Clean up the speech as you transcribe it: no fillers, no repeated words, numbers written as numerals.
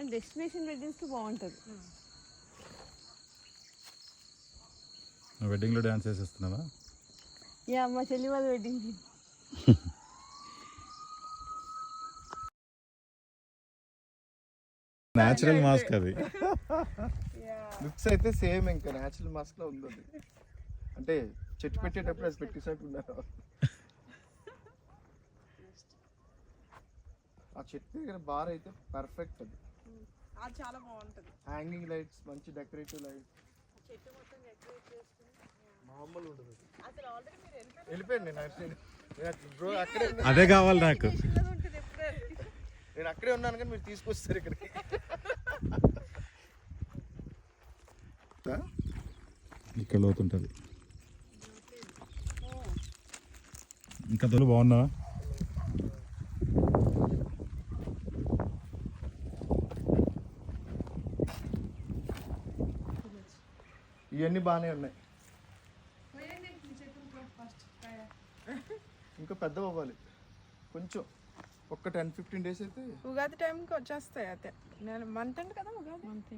And destination వెడ్డింగ్స్కి బాగుంటుంది. వెడ్డింగ్లో dance చేసేస్తున్నావా? Yeah, మా చెల్లి వాళ్ళ వెడ్డింగ్కి. న్యాచురల్ మాస్క్ అది. లుక్స్ అయితే సేమ్ ఇంకా న్యాచురల్ మాస్క్ లో ఉంది అది. అంటే చెట్టు పెట్టేటప్పుడు అది పెట్టేసినట్టు ఉన్నారు. ఆ చెట్టు దగ్గర బార్ అయితే పర్ఫెక్ట్ అది. అది చాలా బాగుంటుంది. హ్యాంగింగ్ లైట్స్, మంచి డెకరేటివ్ లైట్స్. చెట్టు మొత్తం డెకరేట్ చేసుకుని మామూలు ఉండదు. అసలు ఆల్రెడీ మీరు వెళ్ళిపోయాను నేను బ్రో, అక్కడే అదే కావాలి నాకు. నేను అక్కడే ఉన్నాను కానీ మీరు తీసుకొస్తారు ఇక్కడికి. ఇక్కడ లోతుంటుంది. ఇంకా దొలు బాగున్నావా? ఇవన్నీ బాగానే ఉన్నాయి. ఇంకా పెద్ద అవ్వాలి కొంచెం. ఒక 10-15 days అయితే ఉగాది టైంకి వచ్చేస్తాయి. అయితే నేను మంత్ అండి కదా ఉగాది. మంత్